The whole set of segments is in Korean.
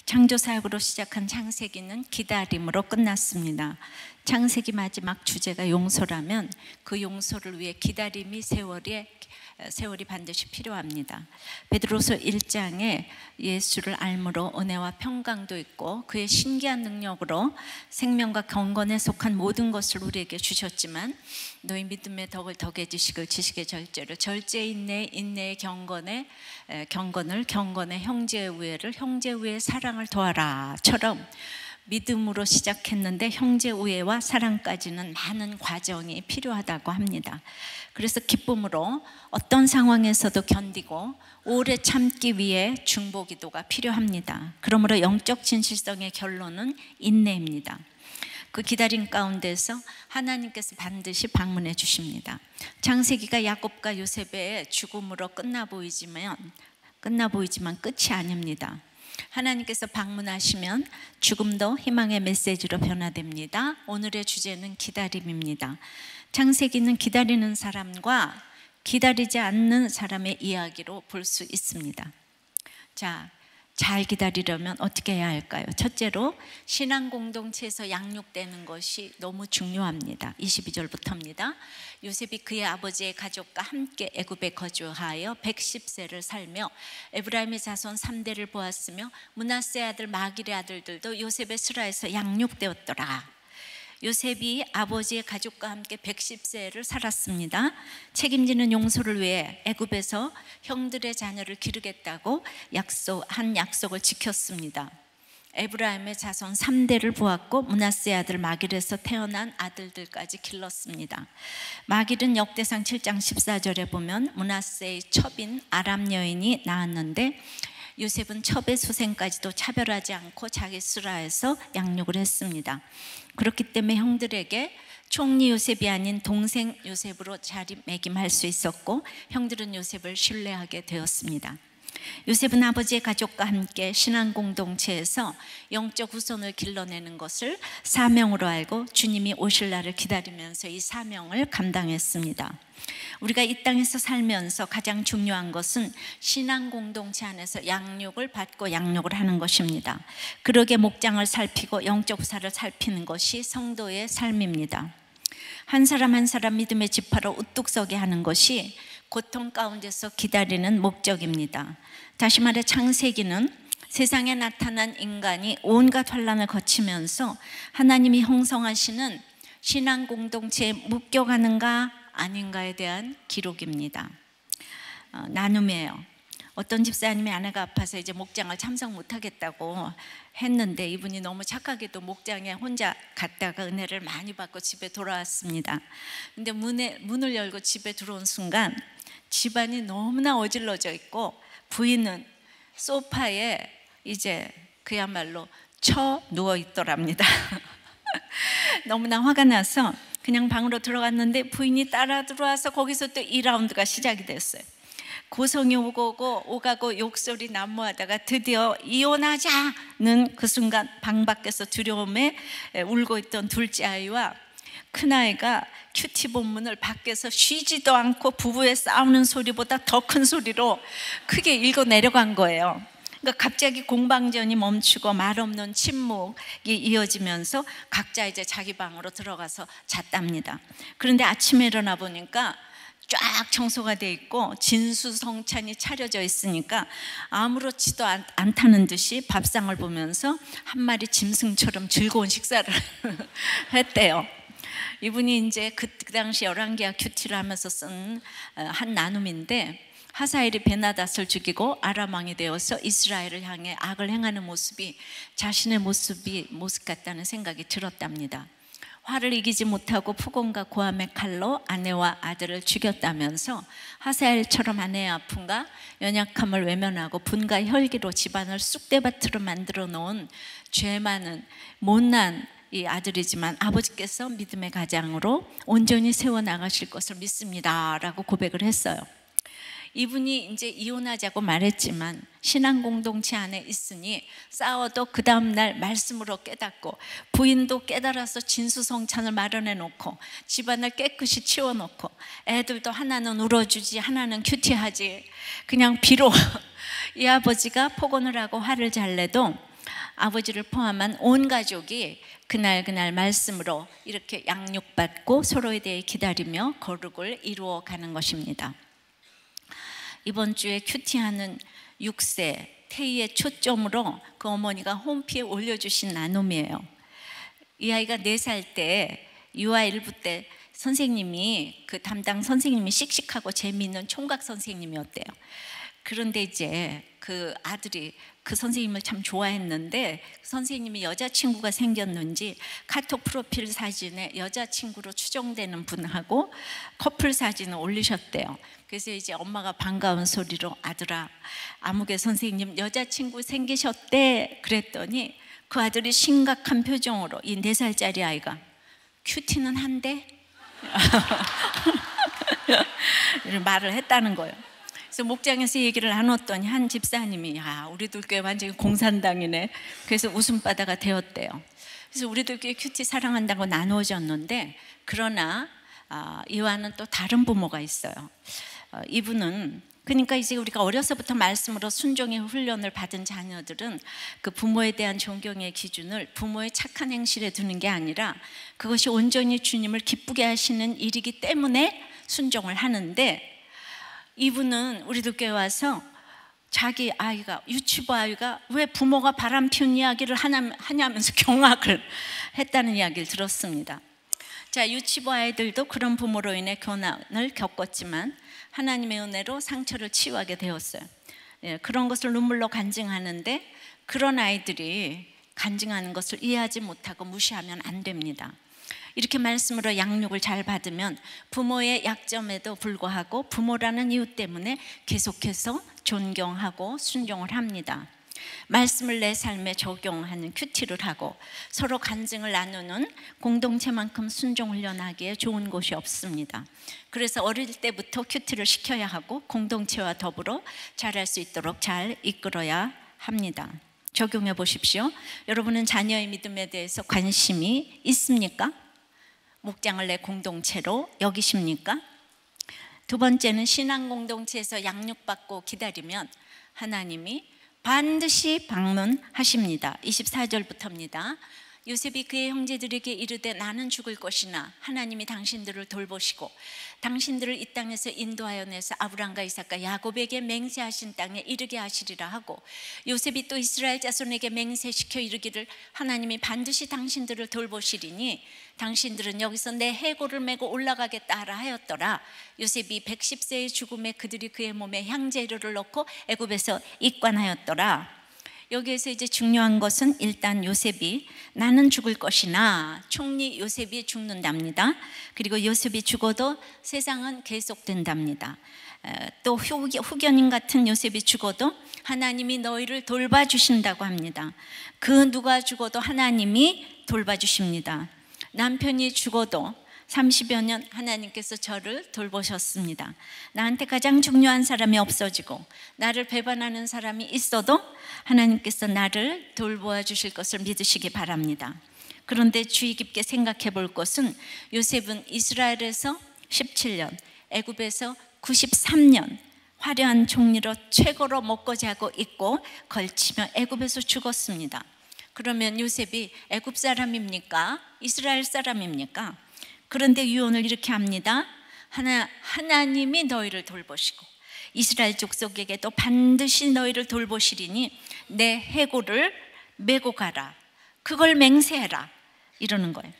창조사역으로 시작한 창세기는 기다림으로 끝났습니다. 창세기 마지막 주제가 용서라면 그 용서를 위해 기다림이 세월이 반드시 필요합니다. 베드로서 1장에 예수를 알므로 은혜와 평강도 있고 그의 신기한 능력으로 생명과 경건에 속한 모든 것을 우리에게 주셨지만 너희 믿음의 덕을 덕의 지식의 절제를, 절제의 인내의 경건을, 경건의 형제의 우애를, 형제의 우애의 사랑을 더하라처럼 믿음으로 시작했는데 형제 우애와 사랑까지는 많은 과정이 필요하다고 합니다. 그래서 기쁨으로 어떤 상황에서도 견디고 오래 참기 위해 중보기도가 필요합니다. 그러므로 영적 진실성의 결론은 인내입니다. 그 기다림 가운데서 하나님께서 반드시 방문해 주십니다. 창세기가 야곱과 요셉의 죽음으로 끝나 보이지만 끝이 아닙니다. 하나님께서 방문하시면 죽음도 희망의 메시지로 변화됩니다. 오늘의 주제는 기다림입니다. 창세기는 기다리는 사람과 기다리지 않는 사람의 이야기로 볼 수 있습니다. 자, 잘 기다리려면 어떻게 해야 할까요? 첫째로 신앙 공동체에서 양육되는 것이 너무 중요합니다. 22절부터입니다. 요셉이 그의 아버지의 가족과 함께 애굽에 거주하여 110세를 살며 에브라임의 자손 3대를 보았으며 므낫세 아들 마길의 아들들도 요셉의 수라에서 양육되었더라. 요셉이 아버지의 가족과 함께 110세를 살았습니다. 책임지는 용서를 위해 애굽에서 형들의 자녀를 기르겠다고 약속을 지켰습니다. 에브라임의 자손 3대를 보았고 므낫세 아들 마길에서 태어난 아들들까지 길렀습니다. 마길은 역대상 7장 14절에 보면 므낫세의 첩인 아람 여인이 낳았는데 요셉은 첩의 수생까지도 차별하지 않고 자기 수라에서 양육을 했습니다. 그렇기 때문에 형들에게 총리 요셉이 아닌 동생 요셉으로 자리매김할 수 있었고 형들은 요셉을 신뢰하게 되었습니다. 요셉은 아버지의 가족과 함께 신앙 공동체에서 영적 후손을 길러내는 것을 사명으로 알고 주님이 오실 날을 기다리면서 이 사명을 감당했습니다. 우리가 이 땅에서 살면서 가장 중요한 것은 신앙 공동체 안에서 양육을 받고 양육을 하는 것입니다. 그러게 목장을 살피고 영적 후사를 살피는 것이 성도의 삶입니다. 한 사람 한 사람 믿음의 지파로 우뚝 서게 하는 것이 고통 가운데서 기다리는 목적입니다. 다시 말해 창세기는 세상에 나타난 인간이 온갖 환난을 거치면서 하나님이 형성하시는 신앙 공동체에 묶여가는가 아닌가에 대한 기록입니다. 나눔이에요. 어떤 집사님이 아내가 아파서 이제 목장을 참석 못하겠다고 했는데 이분이 너무 착하게도 목장에 혼자 갔다가 은혜를 많이 받고 집에 돌아왔습니다. 근데 문을 열고 집에 들어온 순간 집안이 너무나 어질러져 있고 부인은 소파에 이제 그야말로 누워 있더랍니다. 너무나 화가 나서 그냥 방으로 들어갔는데 부인이 따라 들어와서 거기서 또 2라운드가 시작이 됐어요. 고성이 오가고 욕설이 난무하다가 드디어 이혼하자는 그 순간 방 밖에서 두려움에 울고 있던 둘째 아이와 큰아이가 큐티 본문을 밖에서 쉬지도 않고 부부의 싸우는 소리보다 더 큰 소리로 크게 읽어 내려간 거예요. 그러니까 갑자기 공방전이 멈추고 말 없는 침묵이 이어지면서 각자 이제 자기 방으로 들어가서 잤답니다. 그런데 아침에 일어나 보니까 쫙 청소가 돼 있고 진수성찬이 차려져 있으니까 아무렇지도 않다는 듯이 밥상을 보면서 한 마리 짐승처럼 즐거운 식사를 했대요. 이분이 이제 그 당시 열왕기하 큐티를 하면서 쓴 한 나눔인데 하사엘이 베나닷을 죽이고 아람 왕이 되어서 이스라엘을 향해 악을 행하는 모습이 자신의 모습 같다는 생각이 들었답니다. 화를 이기지 못하고 푸곤과 고함의 칼로 아내와 아들을 죽였다면서 하사엘처럼 아내의 아픔과 연약함을 외면하고 분과 혈기로 집안을 쑥대밭으로 만들어 놓은 죄 많은 못난 이 아들이지만 아버지께서 믿음의 가장으로 온전히 세워나가실 것을 믿습니다 라고 고백을 했어요. 이분이 이제 이혼하자고 말했지만 신앙 공동체 안에 있으니 싸워도 그 다음날 말씀으로 깨닫고 부인도 깨달아서 진수성찬을 마련해 놓고 집안을 깨끗이 치워놓고 애들도 하나는 울어주지 하나는 큐티하지 그냥 비록 이 아버지가 폭언을 하고 화를 잘 내도 아버지를 포함한 온 가족이 그날 말씀으로 이렇게 양육받고 서로에 대해 기다리며 거룩을 이루어가는 것입니다. 이번 주에 큐티하는 6세 태희의 초점으로 그 어머니가 홈피에 올려주신 나눔이에요. 이 아이가 4살 때 유아일부 때 선생님이 그 담당 선생님이 씩씩하고 재미있는 총각 선생님이었대요. 그런데 이제 그 아들이 그 선생님을 참 좋아했는데 선생님이 여자친구가 생겼는지 카톡 프로필 사진에 여자친구로 추정되는 분하고 커플 사진을 올리셨대요. 그래서 이제 엄마가 반가운 소리로 아들아 아무개 선생님 여자친구 생기셨대 그랬더니 그 아들이 심각한 표정으로 이 4살짜리 아이가 큐티는 한대? 이런 말을 했다는 거예요. 그래서 목장에서 얘기를 나눴더니 한 집사님이 우리들 교회 완전히 공산당이네. 그래서 웃음바다가 되었대요. 그래서 우리들 교회 큐티 사랑한다고 나누어졌는데 그러나 이와는 또 다른 부모가 있어요. 이분은 그러니까 이제 우리가 어려서부터 말씀으로 순종의 훈련을 받은 자녀들은 그 부모에 대한 존경의 기준을 부모의 착한 행실에 두는 게 아니라 그것이 온전히 주님을 기쁘게 하시는 일이기 때문에 순종을 하는데 이분은 우리들 교회 와서 자기 아이가 유치부 아이가 왜 부모가 바람 피운 이야기를 하냐면서 경악을 했다는 이야기를 들었습니다. 자, 유치부 아이들도 그런 부모로 인해 고난을 겪었지만 하나님의 은혜로 상처를 치유하게 되었어요. 그런 것을 눈물로 간증하는데 그런 아이들이 간증하는 것을 이해하지 못하고 무시하면 안 됩니다. 이렇게 말씀으로 양육을 잘 받으면 부모의 약점에도 불구하고 부모라는 이유 때문에 계속해서 존경하고 순종을 합니다. 말씀을 내 삶에 적용하는 큐티를 하고 서로 간증을 나누는 공동체만큼 순종 훈련하기에 좋은 곳이 없습니다. 그래서 어릴 때부터 큐티를 시켜야 하고 공동체와 더불어 잘할 수 있도록 잘 이끌어야 합니다. 적용해 보십시오. 여러분은 자녀의 믿음에 대해서 관심이 있습니까? 목장을 내 공동체로 여기십니까? 두 번째는 신앙 공동체에서 양육받고 기다리면 하나님이 반드시 방문하십니다. 24절부터입니다. 요셉이 그의 형제들에게 이르되 나는 죽을 것이나 하나님이 당신들을 돌보시고 당신들을 이 땅에서 인도하여 내서 아브람과 이삭과 야곱에게 맹세하신 땅에 이르게 하시리라 하고 요셉이 또 이스라엘 자손에게 맹세시켜 이르기를 하나님이 반드시 당신들을 돌보시리니 당신들은 여기서 내 해골을 메고 올라가겠다 하라 하였더라. 요셉이 110세의 죽음에 그들이 그의 몸에 향재료를 넣고 애굽에서 입관하였더라. 여기에서 이제 중요한 것은 일단 요셉이 나는 죽을 것이나 총리 요셉이 죽는답니다. 그리고 요셉이 죽어도 세상은 계속된답니다. 또 후견인 같은 요셉이 죽어도 하나님이 너희를 돌봐주신다고 합니다. 그 누가 죽어도 하나님이 돌봐주십니다. 남편이 죽어도 30여 년 하나님께서 저를 돌보셨습니다. 나한테 가장 중요한 사람이 없어지고 나를 배반하는 사람이 있어도 하나님께서 나를 돌보아 주실 것을 믿으시기 바랍니다. 그런데 주의 깊게 생각해 볼 것은 요셉은 이스라엘에서 17년, 애굽에서 93년 화려한 총리로 최고로 먹고 자고 입고 걸치며 애굽에서 죽었습니다. 그러면 요셉이 애굽 사람입니까? 이스라엘 사람입니까? 그런데 유언을 이렇게 합니다. 하나님이 너희를 돌보시고 이스라엘 족속에게도 반드시 너희를 돌보시리니 내 해골을 메고 가라. 그걸 맹세해라. 이러는 거예요.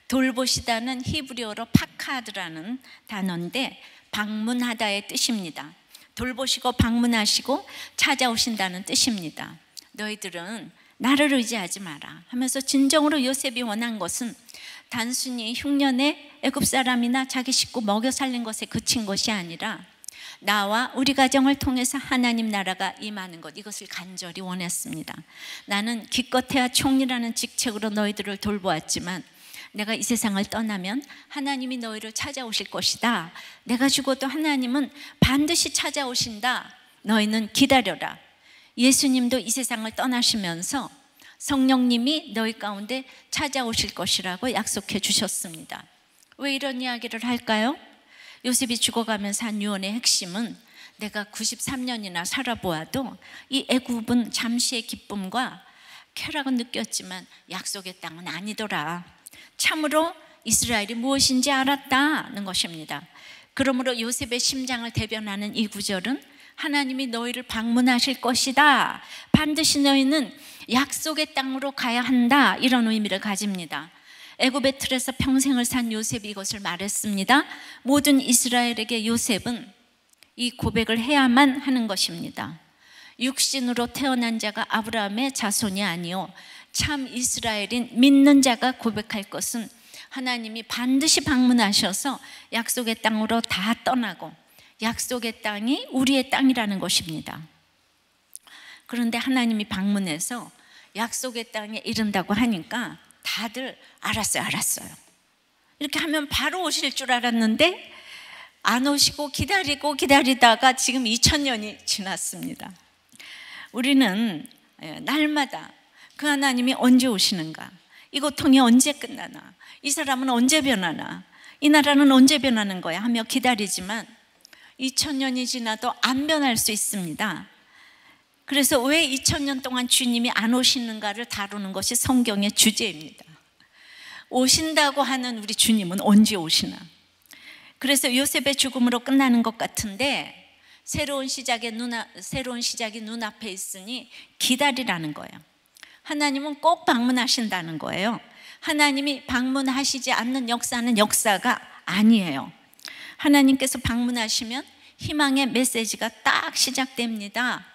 돌보시다는 히브리어로 파카드라는 단어인데 방문하다의 뜻입니다. 돌보시고 방문하시고 찾아오신다는 뜻입니다. 너희들은 나를 의지하지 마라 하면서 진정으로 요셉이 원한 것은 단순히 흉년에 애굽 사람이나 자기 식구 먹여 살린 것에 그친 것이 아니라 나와 우리 가정을 통해서 하나님 나라가 임하는 것, 이것을 간절히 원했습니다. 나는 기껏해야 총리라는 직책으로 너희들을 돌보았지만 내가 이 세상을 떠나면 하나님이 너희를 찾아오실 것이다. 내가 죽어도 하나님은 반드시 찾아오신다. 너희는 기다려라. 예수님도 이 세상을 떠나시면서 성령님이 너희 가운데 찾아오실 것이라고 약속해 주셨습니다. 왜 이런 이야기를 할까요? 요셉이 죽어가면서 한 유언의 핵심은 내가 93년이나 살아보아도 이 애굽은 잠시의 기쁨과 쾌락은 느꼈지만 약속의 땅은 아니더라. 참으로 이스라엘이 무엇인지 알았다는 것입니다. 그러므로 요셉의 심장을 대변하는 이 구절은 하나님이 너희를 방문하실 것이다, 반드시 너희는 약속의 땅으로 가야 한다, 이런 의미를 가집니다. 애굽의 틀에서 평생을 산 요셉이 이것을 말했습니다. 모든 이스라엘에게 요셉은 이 고백을 해야만 하는 것입니다. 육신으로 태어난 자가 아브라함의 자손이 아니요 참 이스라엘인 믿는 자가 고백할 것은 하나님이 반드시 방문하셔서 약속의 땅으로 다 떠나고 약속의 땅이 우리의 땅이라는 것입니다. 그런데 하나님이 방문해서 약속의 땅에 이른다고 하니까 다들 알았어요. 이렇게 하면 바로 오실 줄 알았는데 안 오시고 기다리다가 지금 2000년이 지났습니다. 우리는 날마다 그 하나님이 언제 오시는가, 이 고통이 언제 끝나나, 이 사람은 언제 변하나, 이 나라는 언제 변하는 거야 하며 기다리지만 2000년이 지나도 안 변할 수 있습니다. 그래서 왜 2000년 동안 주님이 안 오시는가를 다루는 것이 성경의 주제입니다. 오신다고 하는 우리 주님은 언제 오시나. 그래서 요셉의 죽음으로 끝나는 것 같은데 새로운 시작이 눈앞에 있으니 기다리라는 거예요. 하나님은 꼭 방문하신다는 거예요. 하나님이 방문하시지 않는 역사는 역사가 아니에요. 하나님께서 방문하시면 희망의 메시지가 딱 시작됩니다.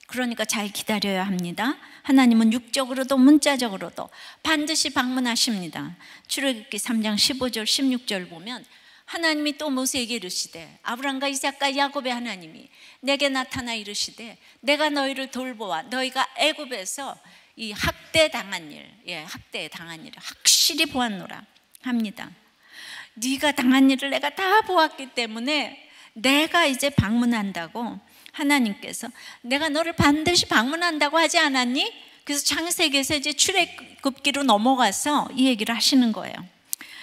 그러니까 잘 기다려야 합니다. 하나님은 육적으로도 문자적으로도 반드시 방문하십니다. 출애굽기 3장 15절 16절 보면 하나님이 또 모세에게 이르시되, 아브라함과 이삭과 야곱의 하나님이 내게 나타나 이르시되 내가 너희를 돌보아 너희가 애굽에서 이 학대에 당한 일을 확실히 보았노라 합니다. 네가 당한 일을 내가 다 보았기 때문에 내가 이제 방문한다고, 하나님께서 내가 너를 반드시 방문한다고 하지 않았니? 그래서 창세기에서 이제 출애굽기로 넘어가서 이 얘기를 하시는 거예요.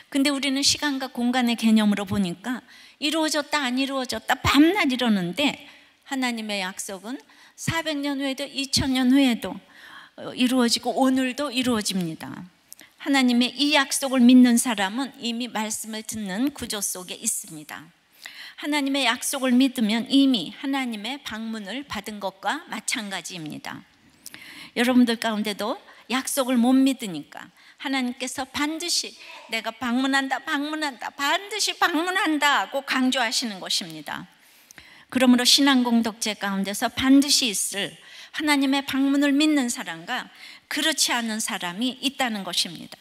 근데 우리는 시간과 공간의 개념으로 보니까 이루어졌다 안 이루어졌다 밤낮 이러는데 하나님의 약속은 400년 후에도 2000년 후에도 이루어지고 오늘도 이루어집니다. 하나님의 이 약속을 믿는 사람은 이미 말씀을 듣는 구조 속에 있습니다. 하나님의 약속을 믿으면 이미 하나님의 방문을 받은 것과 마찬가지입니다. 여러분들 가운데도 약속을 못 믿으니까 하나님께서 반드시 내가 방문한다 반드시 방문한다 하고 강조하시는 것입니다. 그러므로 신앙 공동체 가운데서 반드시 있을 하나님의 방문을 믿는 사람과 그렇지 않은 사람이 있다는 것입니다.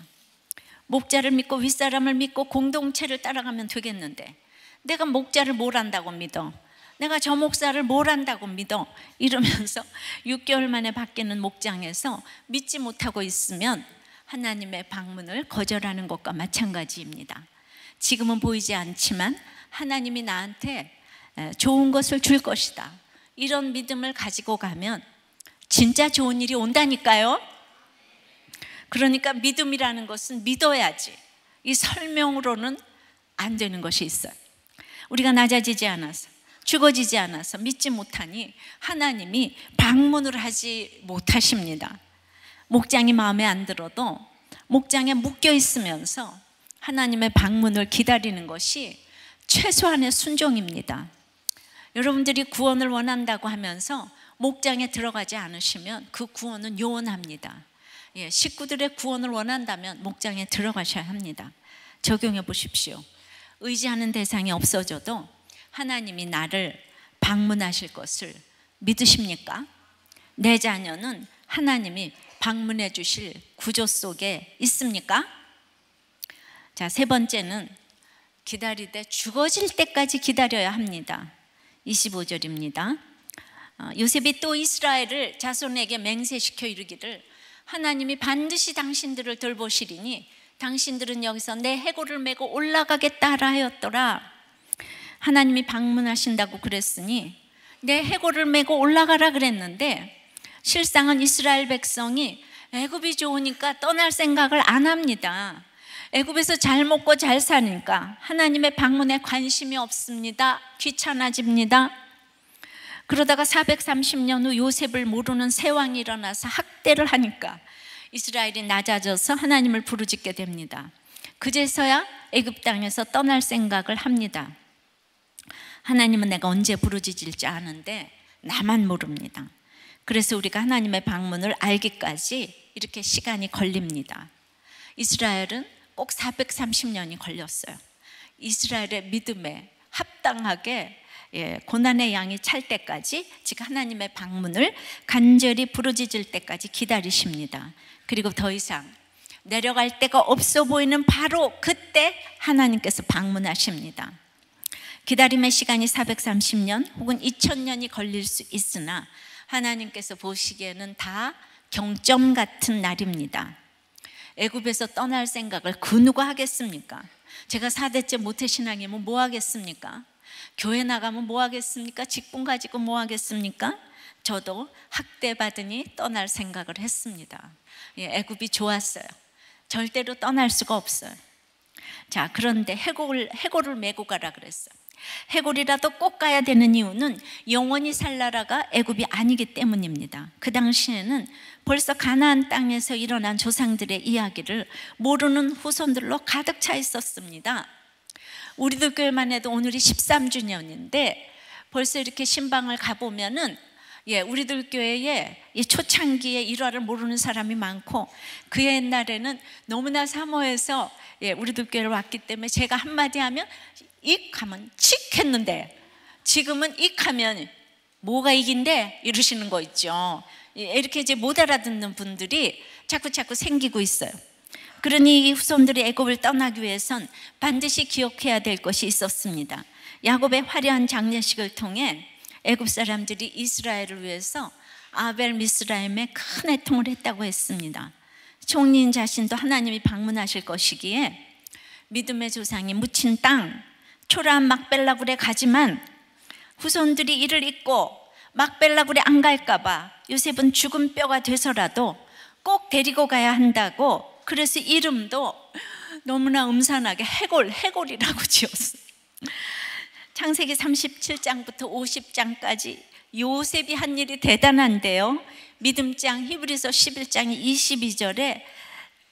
목자를 믿고 윗사람을 믿고 공동체를 따라가면 되겠는데 내가 목자를 뭘 안다고 믿어, 내가 저 목사를 뭘 안다고 믿어 이러면서 6개월 만에 바뀌는 목장에서 믿지 못하고 있으면 하나님의 방문을 거절하는 것과 마찬가지입니다. 지금은 보이지 않지만 하나님이 나한테 좋은 것을 줄 것이다, 이런 믿음을 가지고 가면 진짜 좋은 일이 온다니까요. 그러니까 믿음이라는 것은 믿어야지, 이 설명으로는 안 되는 것이 있어요. 우리가 낮아지지 않아서, 죽어지지 않아서 믿지 못하니 하나님이 방문을 하지 못하십니다. 목장이 마음에 안 들어도 목장에 묶여 있으면서 하나님의 방문을 기다리는 것이 최소한의 순종입니다. 여러분들이 구원을 원한다고 하면서 목장에 들어가지 않으시면 그 구원은 요원합니다. 식구들의 구원을 원한다면 목장에 들어가셔야 합니다. 적용해 보십시오. 의지하는 대상이 없어져도 하나님이 나를 방문하실 것을 믿으십니까? 내 자녀는 하나님이 방문해 주실 구조 속에 있습니까? 자, 세 번째는 기다리되 죽어질 때까지 기다려야 합니다. 25절입니다. 요셉이 또 이스라엘을 자손에게 맹세시켜 이르기를 하나님이 반드시 당신들을 돌보시리니 당신들은 여기서 내 해골을 메고 올라가겠다 하라 하였더라. 하나님이 방문하신다고 그랬으니 내 해골을 메고 올라가라 그랬는데 실상은 이스라엘 백성이 애굽이 좋으니까 떠날 생각을 안 합니다. 애굽에서 잘 먹고 잘 사니까 하나님의 방문에 관심이 없습니다. 귀찮아집니다. 그러다가 430년 후 요셉을 모르는 새 왕이 일어나서 학대를 하니까 이스라엘이 낮아져서 하나님을 부르짖게 됩니다. 그제서야 애굽 땅에서 떠날 생각을 합니다. 하나님은 내가 언제 부르짖을지 아는데 나만 모릅니다. 그래서 우리가 하나님의 방문을 알기까지 이렇게 시간이 걸립니다. 이스라엘은 꼭 430년이 걸렸어요. 이스라엘의 믿음에 합당하게 고난의 양이 찰 때까지, 즉 하나님의 방문을 간절히 부르짖을 때까지 기다리십니다. 그리고 더 이상 내려갈 데가 없어 보이는 바로 그때 하나님께서 방문하십니다. 기다림의 시간이 430년 혹은 2000년이 걸릴 수 있으나 하나님께서 보시기에는 다 경점 같은 날입니다. 애굽에서 떠날 생각을 그 누가 하겠습니까? 제가 4대째 모태신앙이면 뭐 하겠습니까? 교회 나가면 뭐 하겠습니까? 직분 가지고 뭐 하겠습니까? 저도 학대받으니 떠날 생각을 했습니다. 애굽이 좋았어요. 절대로 떠날 수가 없어요. 자, 그런데 해골을 메고 가라 그랬어요. 해골이라도 꼭 가야 되는 이유는 영원히 살 나라가 애굽이 아니기 때문입니다. 그 당시에는 벌써 가나안 땅에서 일어난 조상들의 이야기를 모르는 후손들로 가득 차 있었습니다. 우리들 교회만 해도 오늘이 13주년인데 벌써 이렇게 신방을 가보면은 우리들 교회에 이 초창기에 일화를 모르는 사람이 많고, 그 옛날에는 너무나 사모해서 우리들 교회를 왔기 때문에 제가 한마디 하면 익 하면 칙 했는데, 지금은 익 하면 뭐가 익인데 이러시는 거 있죠. 이렇게 이제 못 알아듣는 분들이 자꾸 생기고 있어요. 그러니 이 후손들이 애굽을 떠나기 위해선 반드시 기억해야 될 것이 있었습니다. 야곱의 화려한 장례식을 통해 애굽 사람들이 이스라엘을 위해서 아벨 미스라임에 큰 애통을 했다고 했습니다. 총리인 자신도 하나님이 방문하실 것이기에 믿음의 조상이 묻힌 땅 초라한 막벨라굴에 가지만 후손들이 이를 잊고 막벨라굴에 안 갈까봐 요셉은 죽은 뼈가 돼서라도 꼭 데리고 가야 한다고, 그래서 이름도 너무나 음산하게 해골이라고 지었어요. 창세기 37장부터 50장까지 요셉이 한 일이 대단한데요. 믿음장 히브리서 11장 22절에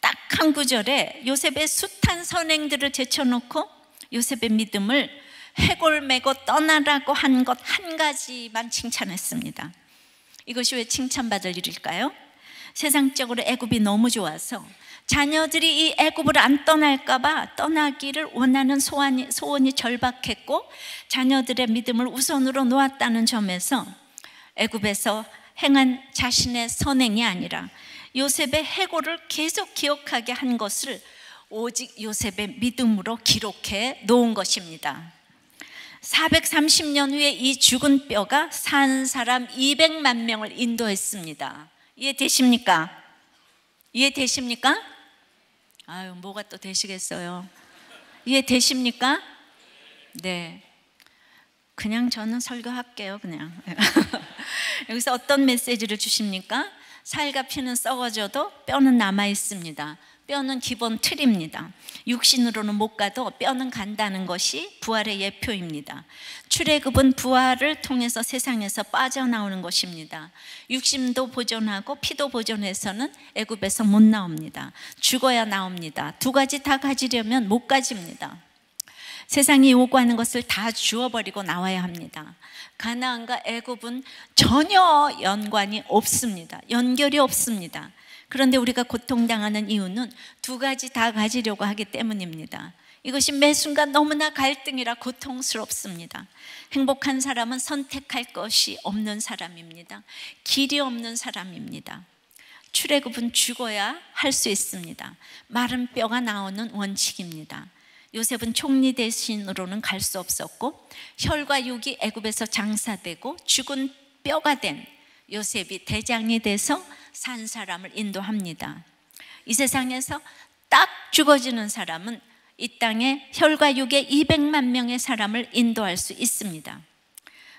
딱 한 구절에 요셉의 숱한 선행들을 제쳐놓고 요셉의 믿음을 해골 메고 떠나라고 한 것 한 가지만 칭찬했습니다. 이것이 왜 칭찬받을 일일까요? 세상적으로 애굽이 너무 좋아서 자녀들이 이 애굽을 안 떠날까 봐 떠나기를 원하는 소원이 절박했고, 자녀들의 믿음을 우선으로 놓았다는 점에서 애굽에서 행한 자신의 선행이 아니라 요셉의 해골을 계속 기억하게 한 것을 오직 요셉의 믿음으로 기록해 놓은 것입니다. 430년 후에 이 죽은 뼈가 산 사람 200만 명을 인도했습니다. 이해되십니까? 이해되십니까? 아유, 뭐가 또 되시겠어요? 이해되십니까? 네. 그냥 저는 설교할게요, 그냥. 여기서 어떤 메시지를 주십니까? 살과 피는 썩어져도 뼈는 남아 있습니다. 뼈는 기본 틀입니다. 육신으로는 못 가도 뼈는 간다는 것이 부활의 예표입니다. 출애굽은 부활을 통해서 세상에서 빠져나오는 것입니다. 육신도 보존하고 피도 보존해서는 애굽에서 못 나옵니다. 죽어야 나옵니다. 두 가지 다 가지려면 못 가집니다. 세상이 요구하는 것을 다 주워버리고 나와야 합니다. 가나안과 애굽은 전혀 연관이 없습니다. 연결이 없습니다. 그런데 우리가 고통당하는 이유는 두 가지 다 가지려고 하기 때문입니다. 이것이 매 순간 너무나 갈등이라 고통스럽습니다. 행복한 사람은 선택할 것이 없는 사람입니다. 길이 없는 사람입니다. 출애굽은 죽어야 할 수 있습니다. 마른 뼈가 나오는 원칙입니다. 요셉은 총리 대신으로는 갈 수 없었고, 혈과 육이 애굽에서 장사되고 죽은 뼈가 된 요셉이 대장이 돼서 산 사람을 인도합니다. 이 세상에서 딱 죽어지는 사람은 이 땅에 혈과 육의 200만 명의 사람을 인도할 수 있습니다.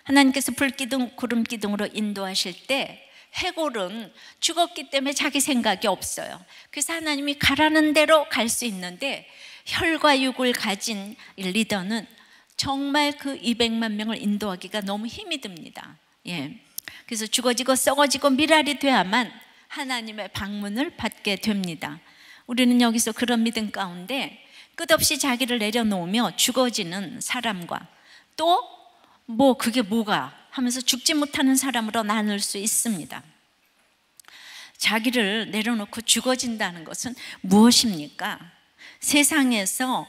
하나님께서 불기둥 구름기둥으로 인도하실 때 해골은 죽었기 때문에 자기 생각이 없어요. 그래서 하나님이 가라는 대로 갈 수 있는데, 혈과 육을 가진 리더는 정말 그 200만 명을 인도하기가 너무 힘이 듭니다. 그래서 죽어지고 썩어지고 미랄이 돼야만 하나님의 방문을 받게 됩니다. 우리는 여기서 그런 믿음 가운데 끝없이 자기를 내려놓으며 죽어지는 사람과 또 그게 뭐가 하면서 죽지 못하는 사람으로 나눌 수 있습니다. 자기를 내려놓고 죽어진다는 것은 무엇입니까? 세상에서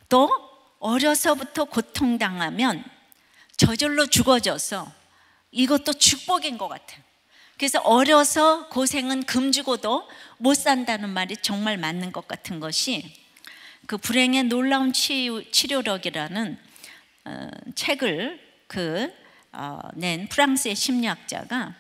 또 어려서부터 고통당하면 저절로 죽어져서 이것도 축복인 것 같아요. 그래서 어려서 고생은 금주고도 못 산다는 말이 정말 맞는 것 같은 것이 그 불행의 놀라운 치료력이라는 책을 낸 프랑스의 심리학자가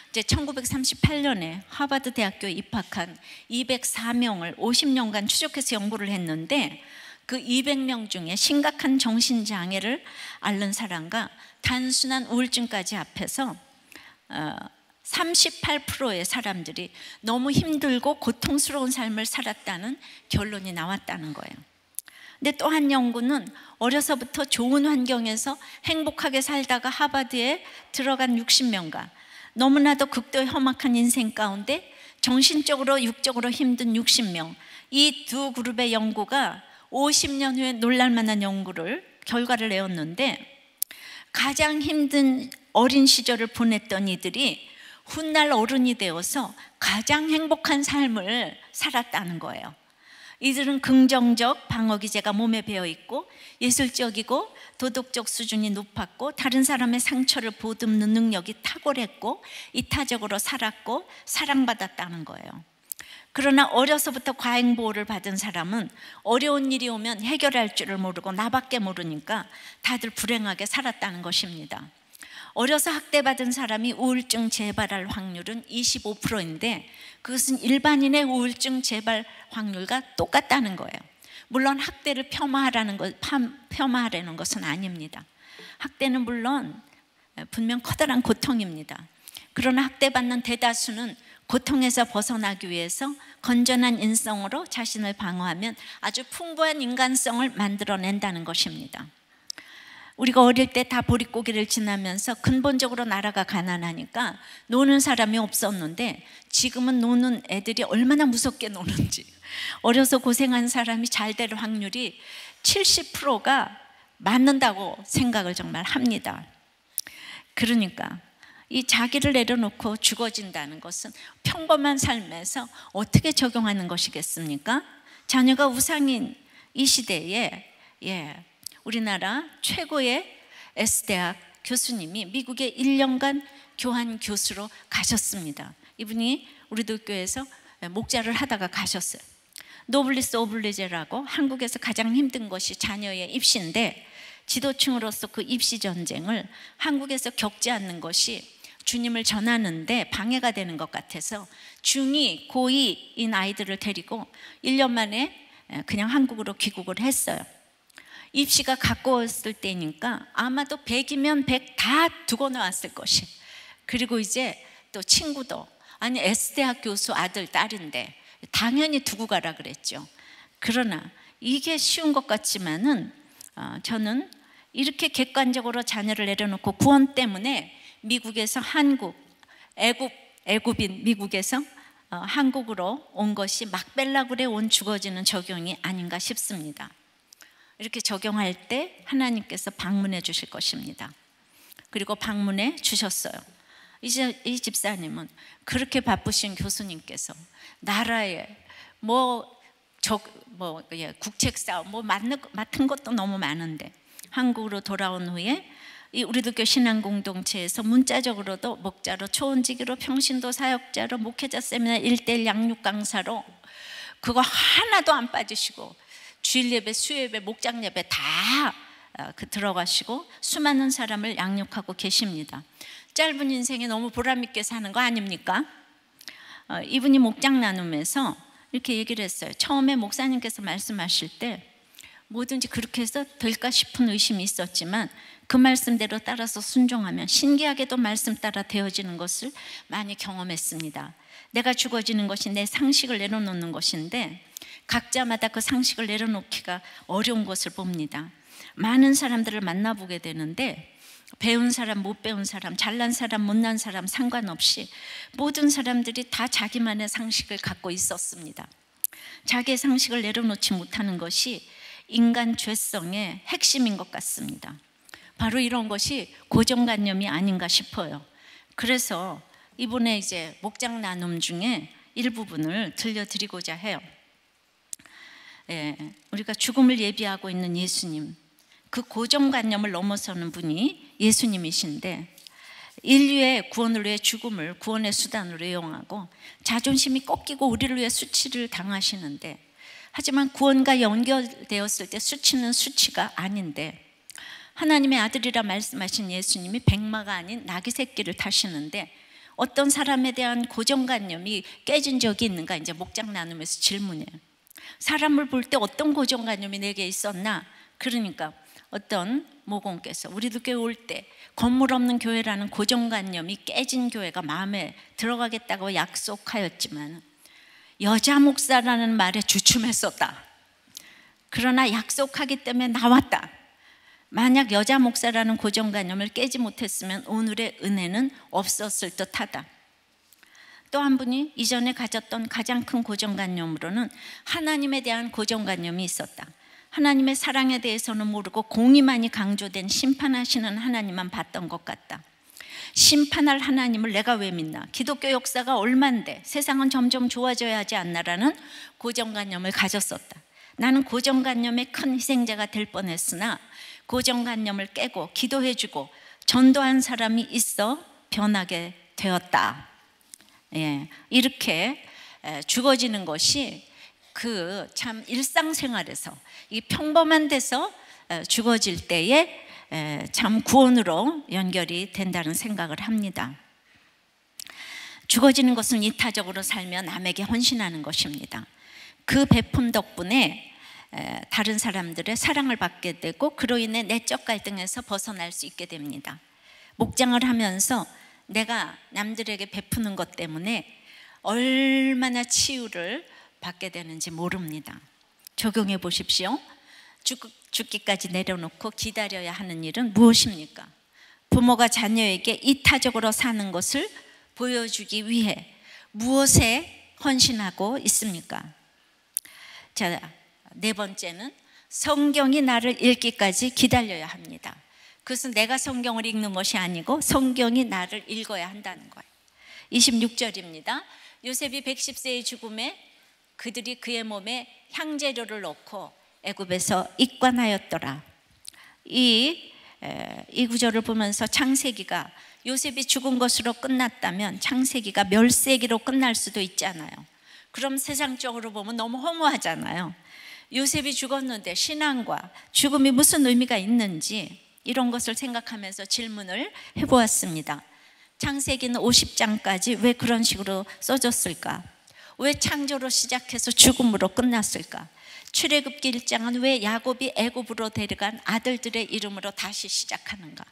이제 1938년에 하버드 대학교에 입학한 204명을 50년간 추적해서 연구를 했는데 그 200명 중에 심각한 정신장애를 앓는 사람과 단순한 우울증까지 합해서 38%의 사람들이 너무 힘들고 고통스러운 삶을 살았다는 결론이 나왔다는 거예요. 근데 또 한 연구는 어려서부터 좋은 환경에서 행복하게 살다가 하버드에 들어간 60명과 너무나도 극도의 험악한 인생 가운데 정신적으로 육적으로 힘든 60명, 이 두 그룹의 연구가 50년 후에 놀랄만한 결과를 내었는데 가장 힘든 어린 시절을 보냈던 이들이 훗날 어른이 되어서 가장 행복한 삶을 살았다는 거예요. 이들은 긍정적 방어 기제가 몸에 배어 있고 예술적이고 도덕적 수준이 높았고 다른 사람의 상처를 보듬는 능력이 탁월했고 이타적으로 살았고 사랑받았다는 거예요. 그러나 어려서부터 과잉보호를 받은 사람은 어려운 일이 오면 해결할 줄을 모르고 나밖에 모르니까 다들 불행하게 살았다는 것입니다. 어려서 학대받은 사람이 우울증 재발할 확률은 25%인데 그것은 일반인의 우울증 재발 확률과 똑같다는 거예요. 물론 학대를 폄하하라는 것은 아닙니다. 학대는 물론 분명 커다란 고통입니다. 그러나 학대받는 대다수는 고통에서 벗어나기 위해서 건전한 인성으로 자신을 방어하면 아주 풍부한 인간성을 만들어낸다는 것입니다. 우리가 어릴 때 다 보릿고개를 지나면서 근본적으로 나라가 가난하니까 노는 사람이 없었는데 지금은 노는 애들이 얼마나 무섭게 노는지, 어려서 고생한 사람이 잘 될 확률이 70%가 맞는다고 생각을 정말 합니다. 그러니까 이 자기를 내려놓고 죽어진다는 것은 평범한 삶에서 어떻게 적용하는 것이겠습니까? 자녀가 우상인 이 시대에 우리나라 최고의 S대학 교수님이 미국에 1년간 교환 교수로 가셨습니다. 이분이 우리도 교회에서 목자를 하다가 가셨어요. 노블리스 오블리제라고 한국에서 가장 힘든 것이 자녀의 입시인데 지도층으로서 그 입시 전쟁을 한국에서 겪지 않는 것이 주님을 전하는데 방해가 되는 것 같아서 중2, 고2인 아이들을 데리고 1년 만에 그냥 한국으로 귀국을 했어요. 입시가 가까웠을 때니까 아마도 100이면 100 다 두고 나왔을 것이. 그리고 이제 또 친구도 아니 S대학 교수 아들 딸인데 당연히 두고 가라 그랬죠. 그러나 이게 쉬운 것 같지만은 저는 이렇게 객관적으로 자녀를 내려놓고 구원 때문에 미국에서 애굽인 미국에서 한국으로 온 것이 막벨라굴에 온 죽어지는 적용이 아닌가 싶습니다. 이렇게 적용할 때 하나님께서 방문해 주실 것입니다. 그리고 방문해 주셨어요. 이제 이 집사님은 그렇게 바쁘신 교수님께서 나라에 국책 사업 맡은 것도 너무 많은데 한국으로 돌아온 후에 이 우리도교 신앙 공동체에서 문자적으로도 목자로, 초원지기로, 평신도 사역자로, 목회자 세미나 1:1 양육 강사로 그거 하나도 안 빠지시고 주일 예배, 수요예배, 목장 예배 다 들어가시고 수많은 사람을 양육하고 계십니다. 짧은 인생에 너무 보람있게 사는 거 아닙니까? 이분이 목장 나눔에서 이렇게 얘기를 했어요. 처음에 목사님께서 말씀하실 때 뭐든지 그렇게 해서 될까 싶은 의심이 있었지만 그 말씀대로 따라서 순종하면 신기하게도 말씀 따라 되어지는 것을 많이 경험했습니다. 내가 죽어지는 것이 내 상식을 내려놓는 것인데 각자마다 그 상식을 내려놓기가 어려운 것을 봅니다. 많은 사람들을 만나보게 되는데 배운 사람, 못 배운 사람, 잘난 사람, 못난 사람 상관없이 모든 사람들이 다 자기만의 상식을 갖고 있었습니다. 자기의 상식을 내려놓지 못하는 것이 인간 죄성의 핵심인 것 같습니다. 바로 이런 것이 고정관념이 아닌가 싶어요. 그래서 이번에 이제 목장 나눔 중에 일부분을 들려드리고자 해요. 우리가 죽음을 예비하고 있는 예수님, 그 고정관념을 넘어서는 분이 예수님이신데, 인류의 구원을 위해 죽음을 구원의 수단으로 이용하고 자존심이 꺾이고 우리를 위해 수치를 당하시는데, 하지만 구원과 연결되었을 때 수치는 수치가 아닌데, 하나님의 아들이라 말씀하신 예수님이 백마가 아닌 나귀 새끼를 타시는데 어떤 사람에 대한 고정관념이 깨진 적이 있는가? 이제 목장 나누면서 질문해요. 사람을 볼 때 어떤 고정관념이 내게 있었나? 그러니까 어떤 모공께서 우리도 교회 올 때 건물 없는 교회라는 고정관념이 깨진 교회가 마음에 들어가겠다고 약속하였지만 여자 목사라는 말에 주춤했었다. 그러나 약속하기 때문에 나왔다. 만약 여자 목사라는 고정관념을 깨지 못했으면 오늘의 은혜는 없었을 듯하다. 또 한 분이 이전에 가졌던 가장 큰 고정관념으로는 하나님에 대한 고정관념이 있었다. 하나님의 사랑에 대해서는 모르고 공의만이 강조된 심판하시는 하나님만 봤던 것 같다. 심판할 하나님을 내가 왜 믿나? 기독교 역사가 얼만데 세상은 점점 좋아져야 하지 않나라는 고정관념을 가졌었다. 나는 고정관념의 큰 희생자가 될 뻔했으나 고정관념을 깨고 기도해주고 전도한 사람이 있어 변하게 되었다. 이렇게 죽어지는 것이 그 참 일상생활에서 이 평범한 데서 죽어질 때에 참 구원으로 연결이 된다는 생각을 합니다. 죽어지는 것은 이타적으로 살며 남에게 헌신하는 것입니다. 그 베품 덕분에 다른 사람들의 사랑을 받게 되고 그로 인해 내적 갈등에서 벗어날 수 있게 됩니다. 목장을 하면서 내가 남들에게 베푸는 것 때문에 얼마나 치유를 받게 되는지 모릅니다. 적용해 보십시오. 죽기까지 내려놓고 기다려야 하는 일은 무엇입니까? 부모가 자녀에게 이타적으로 사는 것을 보여주기 위해 무엇에 헌신하고 있습니까? 자, 네 번째는 성경이 나를 읽기까지 기다려야 합니다. 그것은 내가 성경을 읽는 것이 아니고 성경이 나를 읽어야 한다는 거예요. 26절입니다. 요셉이 110세의 죽음에 그들이 그의 몸에 향재료를 넣고 애굽에서 입관하였더라. 이 구절을 보면서 창세기가 요셉이 죽은 것으로 끝났다면 창세기가 멸세기로 끝날 수도 있잖아요. 그럼 세상적으로 보면 너무 허무하잖아요. 요셉이 죽었는데 신앙과 죽음이 무슨 의미가 있는지 이런 것을 생각하면서 질문을 해보았습니다. 창세기는 50장까지 왜 그런 식으로 써졌을까? 왜 창조로 시작해서 죽음으로 끝났을까? 출애굽기 1장은 왜 야곱이 애굽으로 데려간 아들들의 이름으로 다시 시작하는가?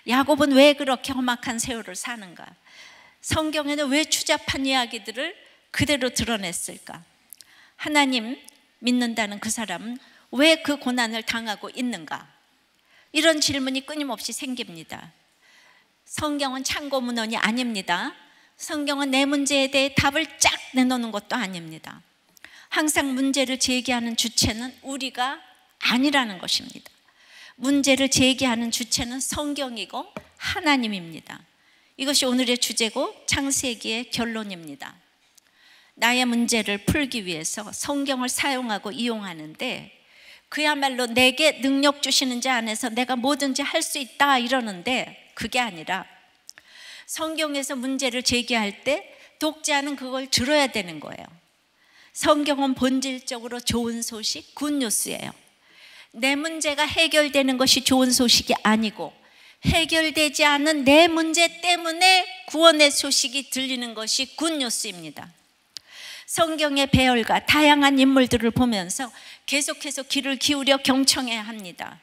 야곱은 왜 그렇게 험악한 세월을 사는가? 성경에는 왜 추잡한 이야기들을 그대로 드러냈을까? 하나님 믿는다는 그 사람은 왜 그 고난을 당하고 있는가? 이런 질문이 끊임없이 생깁니다. 성경은 참고문헌이 아닙니다. 성경은 내 문제에 대해 답을 쫙 내놓는 것도 아닙니다. 항상 문제를 제기하는 주체는 우리가 아니라는 것입니다. 문제를 제기하는 주체는 성경이고 하나님입니다. 이것이 오늘의 주제고 창세기의 결론입니다. 나의 문제를 풀기 위해서 성경을 사용하고 이용하는데 그야말로 내게 능력 주시는 자 안에서 내가 뭐든지 할 수 있다 이러는데 그게 아니라 성경에서 문제를 제기할 때 독자는 그걸 들어야 되는 거예요. 성경은 본질적으로 좋은 소식, 굿뉴스예요. 내 문제가 해결되는 것이 좋은 소식이 아니고 해결되지 않은 내 문제 때문에 구원의 소식이 들리는 것이 굿뉴스입니다. 성경의 배열과 다양한 인물들을 보면서 계속해서 귀를 기울여 경청해야 합니다.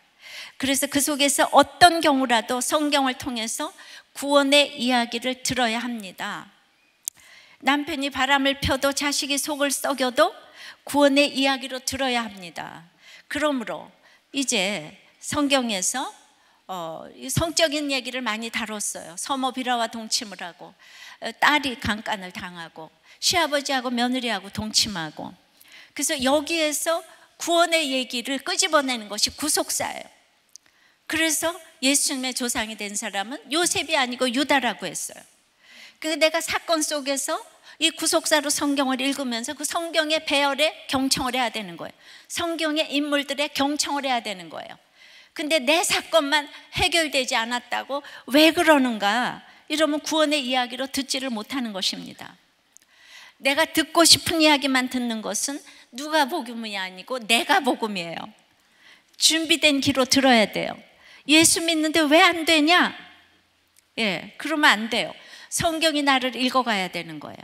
그래서 그 속에서 어떤 경우라도 성경을 통해서 구원의 이야기를 들어야 합니다. 남편이 바람을 펴도 자식이 속을 썩여도 구원의 이야기로 들어야 합니다. 그러므로 이제 성경에서 이 성적인 얘기를 많이 다뤘어요. 서모 비라와 동침을 하고, 딸이 강간을 당하고, 시아버지하고 며느리하고 동침하고. 그래서 여기에서 구원의 얘기를 끄집어내는 것이 구속사예요. 그래서 예수님의 조상이 된 사람은 요셉이 아니고 유다라고 했어요. 그래서 내가 사건 속에서 이 구속사로 성경을 읽으면서 그 성경의 배열에 경청을 해야 되는 거예요. 성경의 인물들에 경청을 해야 되는 거예요. 근데 내 사건만 해결되지 않았다고 왜 그러는가? 이러면 구원의 이야기로 듣지를 못하는 것입니다. 내가 듣고 싶은 이야기만 듣는 것은 누가복음이 아니고 내가 복음이에요. 준비된 귀로 들어야 돼요. 예수 믿는데 왜 안 되냐? 그러면 안 돼요. 성경이 나를 읽어가야 되는 거예요.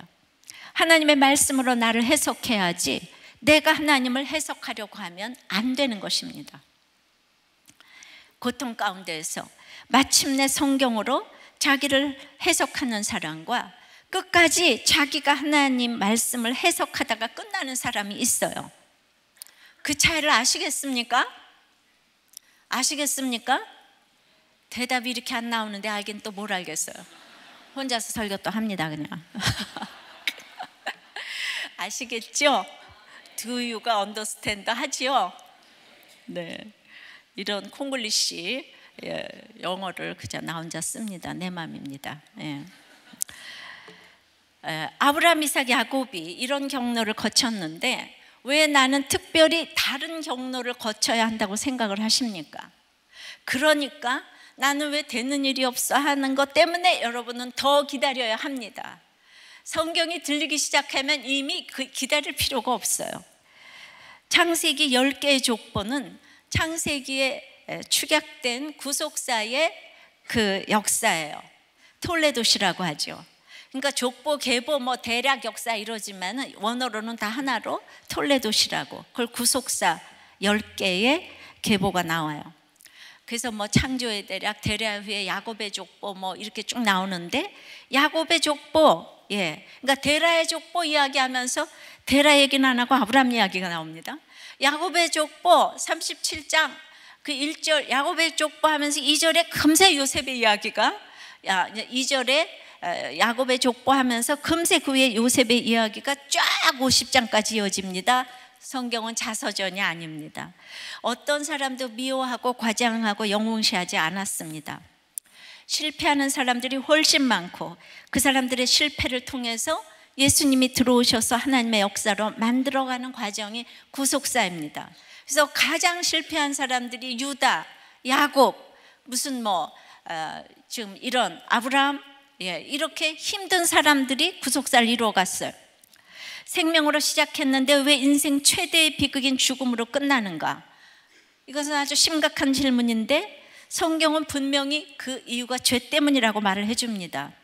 하나님의 말씀으로 나를 해석해야지 내가 하나님을 해석하려고 하면 안 되는 것입니다. 고통 가운데에서 마침내 성경으로 자기를 해석하는 사람과 끝까지 자기가 하나님 말씀을 해석하다가 끝나는 사람이 있어요. 그 차이를 아시겠습니까? 아시겠습니까? 대답이 이렇게 안 나오는데 알긴 또 뭘 알겠어요. 혼자서 설교 또 합니다 그냥. 아시겠죠? Do you가 understand 하지요? 네, 이런 콩글리시 영어를 그저 나 혼자 씁니다. 내 마음입니다. 아브라함, 이삭, 야곱이 이런 경로를 거쳤는데 왜 나는 특별히 다른 경로를 거쳐야 한다고 생각을 하십니까? 그러니까 나는 왜 되는 일이 없어 하는 것 때문에 여러분은 더 기다려야 합니다. 성경이 들리기 시작하면 이미 기다릴 필요가 없어요. 창세기 10개의 족보는 창세기에 축약된 구속사의 그 역사예요. 톨레도시라고 하죠. 그러니까 족보, 계보, 대략 역사 이러지만 원어로는 다 하나로 톨레도시라고. 그걸 구속사 10개의 계보가 나와요. 그래서 창조의 대략, 데레아 후에 야곱의 족보 이렇게 쭉 나오는데 야곱의 족보, 그러니까 데라의 족보 이야기하면서 데라 얘기는 안 하고 아브라함 이야기가 나옵니다. 야곱의 족보 37장 그 1절 야곱의 족보 하면서 2절에 금세 요셉의 이야기가 2절에 야곱의 족보하면서 금세 그 위에 요셉의 이야기가 쫙 50장까지 이어집니다. 성경은 자서전이 아닙니다. 어떤 사람도 미워하고 과장하고 영웅시하지 않았습니다. 실패하는 사람들이 훨씬 많고 그 사람들의 실패를 통해서 예수님이 들어오셔서 하나님의 역사로 만들어가는 과정이 구속사입니다. 그래서 가장 실패한 사람들이 유다, 야곱, 무슨 지금 이런 아브라함, 이렇게 힘든 사람들이 구속사를 이루어갔어요. 생명으로 시작했는데 왜 인생 최대의 비극인 죽음으로 끝나는가? 이것은 아주 심각한 질문인데 성경은 분명히 그 이유가 죄 때문이라고 말을 해줍니다.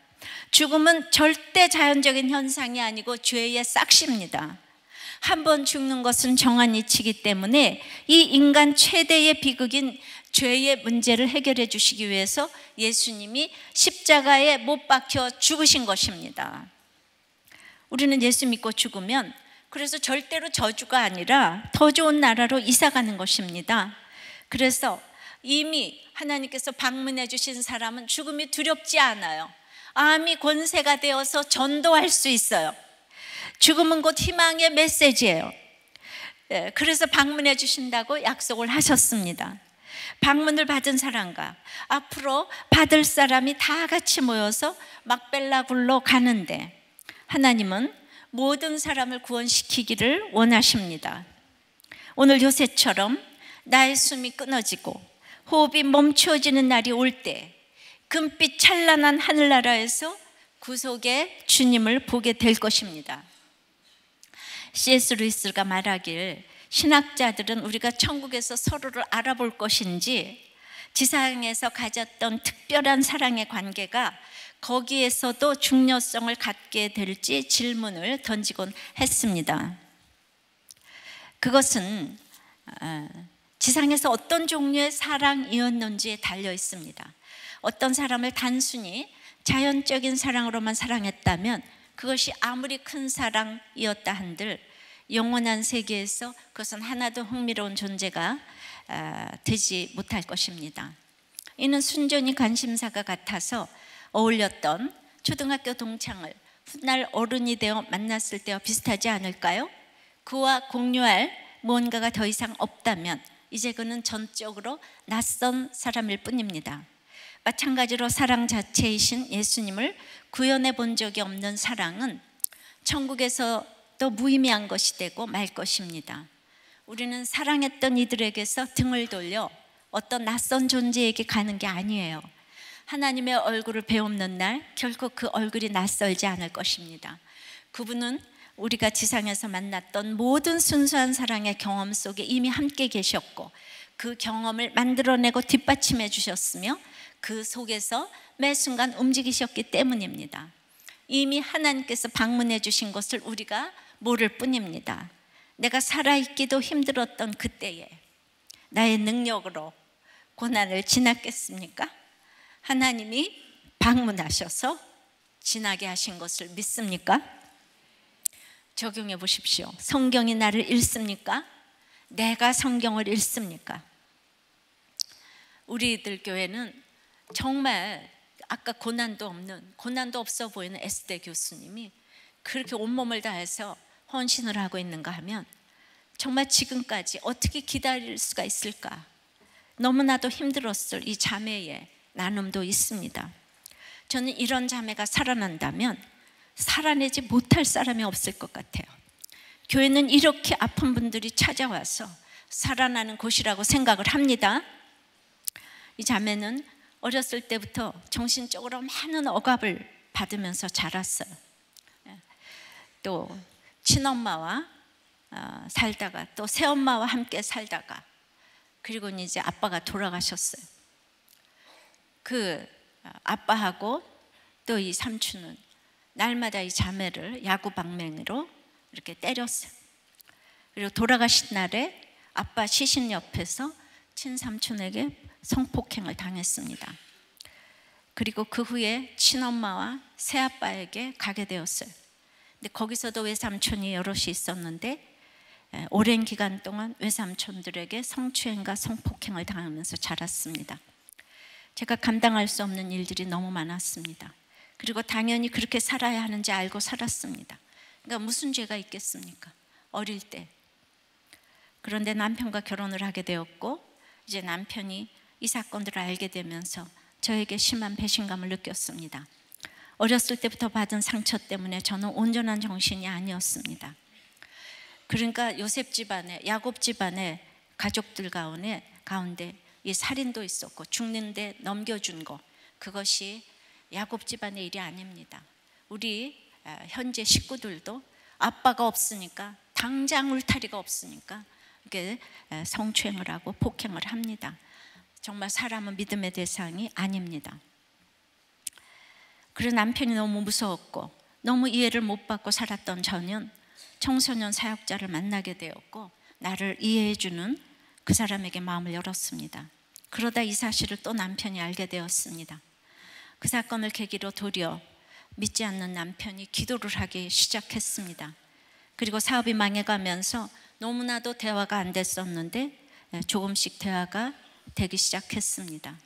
죽음은 절대 자연적인 현상이 아니고 죄의 싹시입니다. 한 번 죽는 것은 정한 이치이기 때문에 이 인간 최대의 비극인 죄의 문제를 해결해 주시기 위해서 예수님이 십자가에 못 박혀 죽으신 것입니다. 우리는 예수 믿고 죽으면 그래서 절대로 저주가 아니라 더 좋은 나라로 이사가는 것입니다. 그래서 이미 하나님께서 방문해 주신 사람은 죽음이 두렵지 않아요. 암이 권세가 되어서 전도할 수 있어요. 죽음은 곧 희망의 메시지예요. 그래서 방문해 주신다고 약속을 하셨습니다. 방문을 받은 사람과 앞으로 받을 사람이 다 같이 모여서 막벨라 굴로 가는데 하나님은 모든 사람을 구원시키기를 원하십니다. 오늘 요새처럼 나의 숨이 끊어지고 호흡이 멈추어지는 날이 올 때 금빛 찬란한 하늘나라에서 구속의 주님을 보게 될 것입니다. C.S. 루이스가 말하길 신학자들은 우리가 천국에서 서로를 알아볼 것인지 지상에서 가졌던 특별한 사랑의 관계가 거기에서도 중요성을 갖게 될지 질문을 던지곤 했습니다. 그것은 지상에서 어떤 종류의 사랑이었는지에 달려 있습니다. 어떤 사람을 단순히 자연적인 사랑으로만 사랑했다면 그것이 아무리 큰 사랑이었다 한들 영원한 세계에서 그것은 하나도 흥미로운 존재가 되지 못할 것입니다. 이는 순전히 관심사가 같아서 어울렸던 초등학교 동창을 훗날 어른이 되어 만났을 때와 비슷하지 않을까요? 그와 공유할 무언가가 더 이상 없다면 이제 그는 전적으로 낯선 사람일 뿐입니다. 마찬가지로 사랑 자체이신 예수님을 구현해 본 적이 없는 사랑은 천국에서 또 무의미한 것이 되고 말 것입니다. 우리는 사랑했던 이들에게서 등을 돌려 어떤 낯선 존재에게 가는 게 아니에요. 하나님의 얼굴을 배우는 날 결코 그 얼굴이 낯설지 않을 것입니다. 그분은 우리가 지상에서 만났던 모든 순수한 사랑의 경험 속에 이미 함께 계셨고 그 경험을 만들어내고 뒷받침해 주셨으며 그 속에서 매 순간 움직이셨기 때문입니다. 이미 하나님께서 방문해 주신 것을 우리가 모를 뿐입니다. 내가 살아있기도 힘들었던 그때에 나의 능력으로 고난을 지났겠습니까? 하나님이 방문하셔서 지나게 하신 것을 믿습니까? 적용해 보십시오. 성경이 나를 읽습니까? 내가 성경을 읽습니까? 우리들 교회는 정말 아까 고난도 없어 보이는 에스대 교수님이 그렇게 온몸을 다해서 헌신을 하고 있는가 하면 정말 지금까지 어떻게 기다릴 수가 있을까? 너무나도 힘들었을 이 자매의 나눔도 있습니다. 저는 이런 자매가 살아난다면 살아내지 못할 사람이 없을 것 같아요. 교회는 이렇게 아픈 분들이 찾아와서 살아나는 곳이라고 생각을 합니다. 이 자매는 어렸을 때부터 정신적으로 많은 억압을 받으면서 자랐어요. 또 친엄마와 살다가 또 새엄마와 함께 살다가 그리고 이제 아빠가 돌아가셨어요. 그 아빠하고 또 이 삼촌은 날마다 이 자매를 야구방망이로 이렇게 때렸어요. 그리고 돌아가신 날에 아빠 시신 옆에서 친삼촌에게 성폭행을 당했습니다. 그리고 그 후에 친엄마와 새아빠에게 가게 되었어요. 근데 거기서도 외삼촌이 여럿이 있었는데 오랜 기간 동안 외삼촌들에게 성추행과 성폭행을 당하면서 자랐습니다. 제가 감당할 수 없는 일들이 너무 많았습니다. 그리고 당연히 그렇게 살아야 하는지 알고 살았습니다. 그러니까 무슨 죄가 있겠습니까? 어릴 때. 그런데 남편과 결혼을 하게 되었고 이제 남편이 이 사건들을 알게 되면서 저에게 심한 배신감을 느꼈습니다. 어렸을 때부터 받은 상처 때문에 저는 온전한 정신이 아니었습니다. 그러니까 요셉 집안에, 야곱 집안의 가족들 가운데 이 살인도 있었고 죽는데 넘겨준 거, 그것이 야곱 집안의 일이 아닙니다. 우리 현재 식구들도 아빠가 없으니까, 당장 울타리가 없으니까 이게 성추행을 하고 폭행을 합니다. 정말 사람은 믿음의 대상이 아닙니다. 그래서 남편이 너무 무서웠고 너무 이해를 못 받고 살았던 저는 청소년 사역자를 만나게 되었고 나를 이해해주는 그 사람에게 마음을 열었습니다. 그러다 이 사실을 또 남편이 알게 되었습니다. 그 사건을 계기로 도리어 믿지 않는 남편이 기도를 하기 시작했습니다. 그리고 사업이 망해가면서 너무나도 대화가 안 됐었는데 조금씩 대화가 되기 시작했습니다.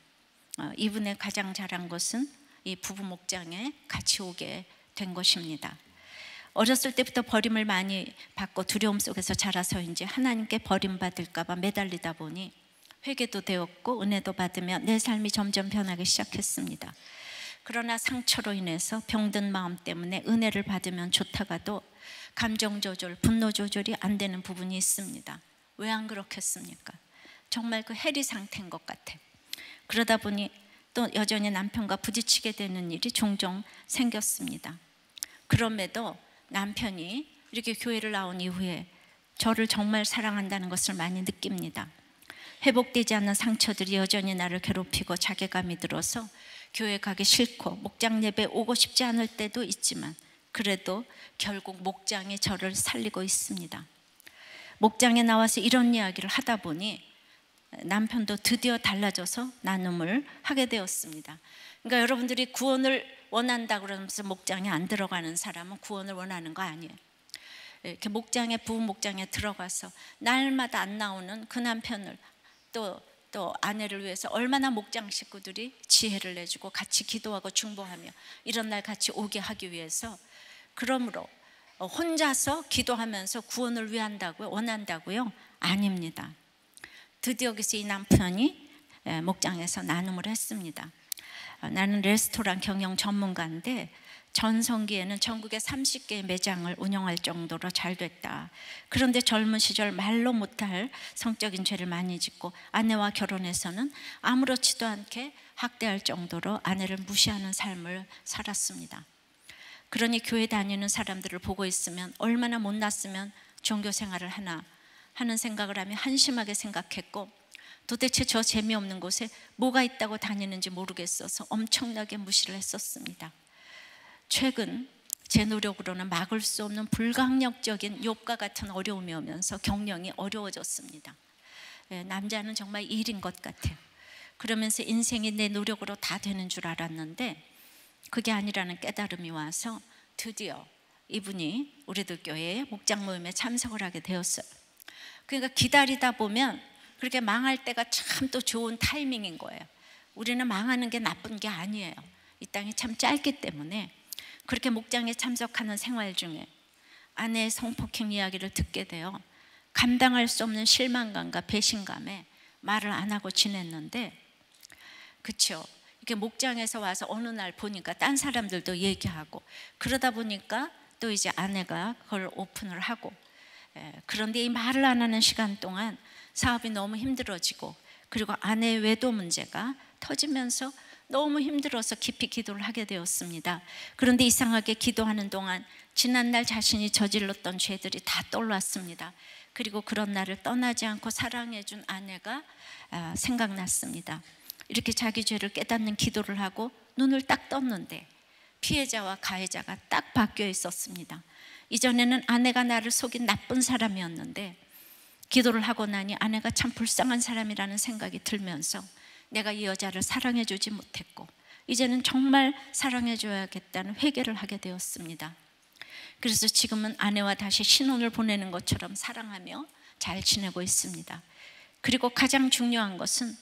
이분의 가장 잘한 것은 이 부부 목장에 같이 오게 된 것입니다. 어렸을 때부터 버림을 많이 받고 두려움 속에서 자라서인지 하나님께 버림받을까 봐 매달리다 보니 회개도 되었고 은혜도 받으며 내 삶이 점점 변하기 시작했습니다. 그러나 상처로 인해서 병든 마음 때문에 은혜를 받으면 좋다가도 감정 조절, 분노 조절이 안 되는 부분이 있습니다. 왜 안 그렇겠습니까? 정말 그 해리 상태인 것 같아요. 그러다 보니 또 여전히 남편과 부딪히게 되는 일이 종종 생겼습니다. 그럼에도 남편이 이렇게 교회를 나온 이후에 저를 정말 사랑한다는 것을 많이 느낍니다. 회복되지 않는 상처들이 여전히 나를 괴롭히고 자괴감이 들어서 교회 가기 싫고 목장 예배 오고 싶지 않을 때도 있지만 그래도 결국 목장이 저를 살리고 있습니다. 목장에 나와서 이런 이야기를 하다 보니 남편도 드디어 달라져서 나눔을 하게 되었습니다. 그러니까 여러분들이 구원을 원한다고 그러면서 목장에 안 들어가는 사람은 구원을 원하는 거 아니에요. 이렇게 목장에, 부부 목장에 들어가서 날마다 안 나오는 그 남편을 또 또 아내를 위해서 얼마나 목장 식구들이 지혜를 내주고 같이 기도하고 중보하며 이런 날 같이 오게 하기 위해서. 그러므로 혼자서 기도하면서 구원을 원한다고요? 아닙니다. 드디어 여기서 이 남편이 목장에서 나눔을 했습니다. 나는 레스토랑 경영 전문가인데 전성기에는 전국에 30개의 매장을 운영할 정도로 잘 됐다. 그런데 젊은 시절 말로 못할 성적인 죄를 많이 짓고 아내와 결혼해서는 아무렇지도 않게 학대할 정도로 아내를 무시하는 삶을 살았습니다. 그러니 교회 다니는 사람들을 보고 있으면 얼마나 못났으면 종교 생활을 하나 하는 생각을 하며 한심하게 생각했고, 도대체 저 재미없는 곳에 뭐가 있다고 다니는지 모르겠어서 엄청나게 무시를 했었습니다. 최근 제 노력으로는 막을 수 없는 불가항력적인 욥과 같은 어려움이 오면서 경영이 어려워졌습니다. 남자는 정말 일인 것 같아요. 그러면서 인생이 내 노력으로 다 되는 줄 알았는데 그게 아니라는 깨달음이 와서 드디어 이분이 우리들 교회에 목장 모임에 참석을 하게 되었어요. 그러니까 기다리다 보면 그렇게 망할 때가 참 또 좋은 타이밍인 거예요. 우리는 망하는 게 나쁜 게 아니에요. 이 땅이 참 짧기 때문에. 그렇게 목장에 참석하는 생활 중에 아내의 성폭행 이야기를 듣게 되어 감당할 수 없는 실망감과 배신감에 말을 안 하고 지냈는데, 그렇죠? 이렇게 목장에서 와서 어느 날 보니까 딴 사람들도 얘기하고 그러다 보니까 또 이제 아내가 그걸 오픈을 하고, 그런데 이 말을 안 하는 시간 동안 사업이 너무 힘들어지고 그리고 아내의 외도 문제가 터지면서 너무 힘들어서 깊이 기도를 하게 되었습니다. 그런데 이상하게 기도하는 동안 지난날 자신이 저질렀던 죄들이 다 떠올랐습니다. 그리고 그런 날을 떠나지 않고 사랑해준 아내가 생각났습니다. 이렇게 자기 죄를 깨닫는 기도를 하고 눈을 딱 떴는데 피해자와 가해자가 딱 바뀌어 있었습니다. 이전에는 아내가 나를 속인 나쁜 사람이었는데 기도를 하고 나니 아내가 참 불쌍한 사람이라는 생각이 들면서 내가 이 여자를 사랑해주지 못했고 이제는 정말 사랑해줘야겠다는 회개를 하게 되었습니다. 그래서 지금은 아내와 다시 신혼을 보내는 것처럼 사랑하며 잘 지내고 있습니다. 그리고 가장 중요한 것은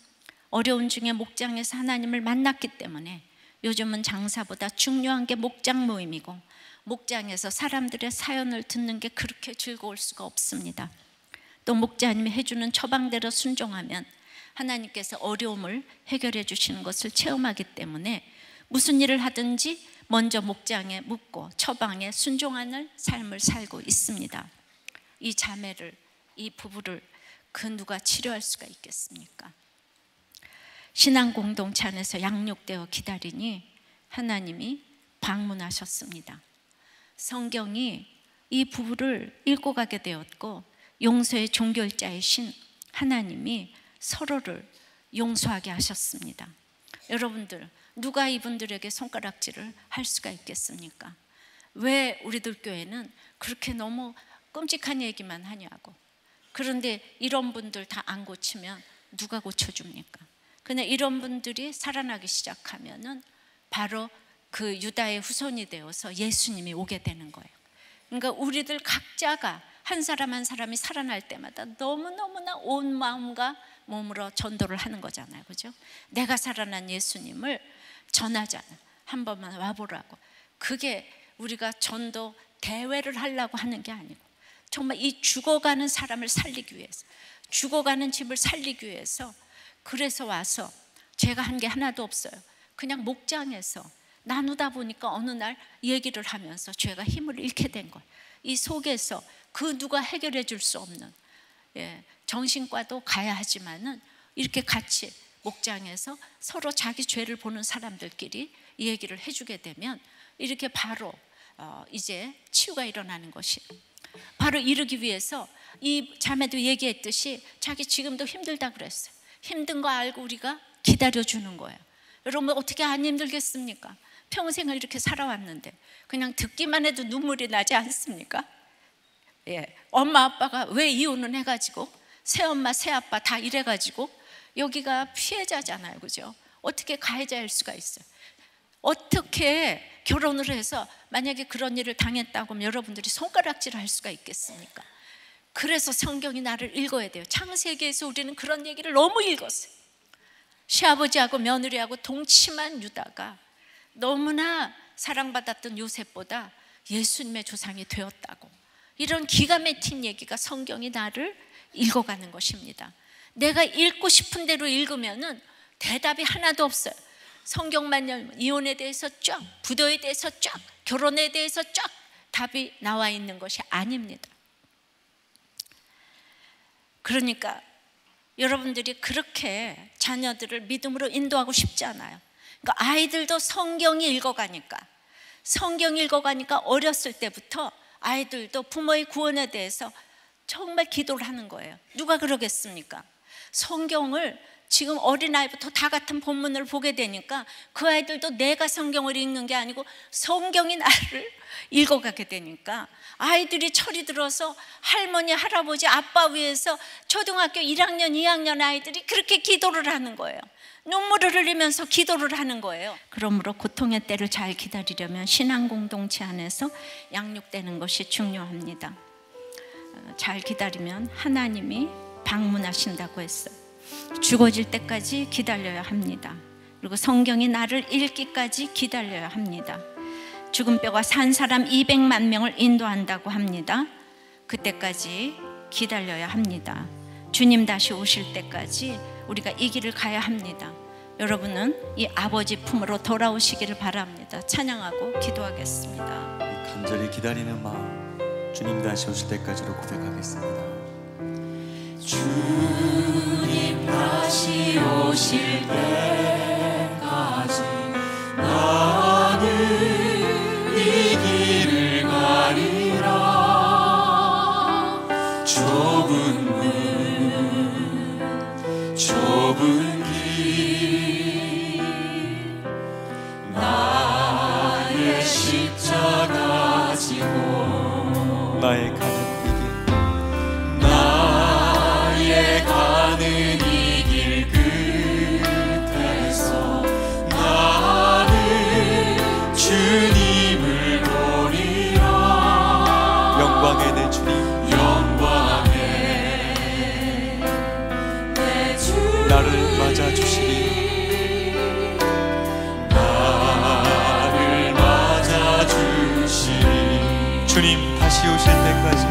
어려운 중에 목장에서 하나님을 만났기 때문에 요즘은 장사보다 중요한 게 목장 모임이고 목장에서 사람들의 사연을 듣는 게 그렇게 즐거울 수가 없습니다. 또 목자님이 해주는 처방대로 순종하면 하나님께서 어려움을 해결해 주시는 것을 체험하기 때문에 무슨 일을 하든지 먼저 목장에 묻고 처방에 순종하는 삶을 살고 있습니다. 이 자매를, 이 부부를 그 누가 치료할 수가 있겠습니까? 신앙 공동체 안에서 양육되어 기다리니 하나님이 방문하셨습니다. 성경이 이 부부를 읽고 가게 되었고 용서의 종결자이신 하나님이 서로를 용서하게 하셨습니다. 여러분들, 누가 이분들에게 손가락질을 할 수가 있겠습니까? 왜 우리들 교회는 그렇게 너무 끔찍한 얘기만 하냐고. 그런데 이런 분들 다 안 고치면 누가 고쳐줍니까? 근데 이런 분들이 살아나기 시작하면은 바로 그 유다의 후손이 되어서 예수님이 오게 되는 거예요. 그러니까 우리들 각자가 한 사람 한 사람이 살아날 때마다 너무너무나 온 마음과 몸으로 전도를 하는 거잖아요. 그죠? 내가 살아난 예수님을 전하자는, 한 번만 와보라고. 그게 우리가 전도 대회를 하려고 하는 게 아니고 정말 이 죽어가는 사람을 살리기 위해서, 죽어가는 집을 살리기 위해서, 그래서 와서 제가 한 게 하나도 없어요. 그냥 목장에서 나누다 보니까 어느 날 얘기를 하면서 죄가 힘을 잃게 된 거예요. 이 속에서 그 누가 해결해 줄 수 없는, 정신과도 가야 하지만은 이렇게 같이 목장에서 서로 자기 죄를 보는 사람들끼리 얘기를 해주게 되면 이렇게 바로 이제 치유가 일어나는 것이에요. 바로 이르기 위해서 이 자매도 얘기했듯이 자기 지금도 힘들다 그랬어요. 힘든 거 알고 우리가 기다려주는 거예요. 여러분 어떻게 안 힘들겠습니까? 평생을 이렇게 살아왔는데 그냥 듣기만 해도 눈물이 나지 않습니까? 엄마 아빠가 왜 이혼을 해가지고 새엄마 새아빠 다 이래가지고 여기가 피해자잖아요. 그죠? 어떻게 가해자일 수가 있어요? 어떻게 결혼을 해서 만약에 그런 일을 당했다고 하면 여러분들이 손가락질을 할 수가 있겠습니까? 그래서 성경이 나를 읽어야 돼요. 창세기에서 우리는 그런 얘기를 너무 읽었어요. 시아버지하고 며느리하고 동침한 유다가 너무나 사랑받았던 요셉보다 예수님의 조상이 되었다고, 이런 기가 막힌 얘기가 성경이 나를 읽어가는 것입니다. 내가 읽고 싶은 대로 읽으면은 대답이 하나도 없어요. 성경만 열면 이혼에 대해서 쫙, 부도에 대해서 쫙, 결혼에 대해서 쫙 답이 나와 있는 것이 아닙니다. 그러니까 여러분들이 그렇게 자녀들을 믿음으로 인도하고 싶지 않아요. 그러니까 아이들도 성경 읽어가니까 어렸을 때부터 아이들도 부모의 구원에 대해서 정말 기도를 하는 거예요. 누가 그러겠습니까? 성경을 지금 어린아이부터 다 같은 본문을 보게 되니까 그 아이들도 내가 성경을 읽는 게 아니고 성경이 나를 읽어가게 되니까 아이들이 철이 들어서 할머니, 할아버지, 아빠 위해서 초등학교 1학년, 2학년 아이들이 그렇게 기도를 하는 거예요. 눈물을 흘리면서 기도를 하는 거예요. 그러므로 고통의 때를 잘 기다리려면 신앙 공동체 안에서 양육되는 것이 중요합니다. 잘 기다리면 하나님이 방문하신다고 했어요. 죽어질 때까지 기다려야 합니다. 그리고 성경이 나를 읽기까지 기다려야 합니다. 죽은 뼈가 산 사람 200만 명을 인도한다고 합니다. 그때까지 기다려야 합니다. 주님 다시 오실 때까지 우리가 이 길을 가야 합니다. 여러분은 이 아버지 품으로 돌아오시기를 바랍니다. 찬양하고 기도하겠습니다. 간절히 기다리는 마음, 주님 다시 오실 때까지로 고백하겠습니다. 주님 다시 오실 때까지 나는 이 길을 가리라. 좁은 문, 좁은 길, 나의 십자가 지고 나의 가는 가는 이 길 끝에서 나는 주님을 보리라. 영광의 내 주님, 영광의 내 주님 나를 맞아주시리. 나를 맞아주시리. 주님 다시 오실 때까지,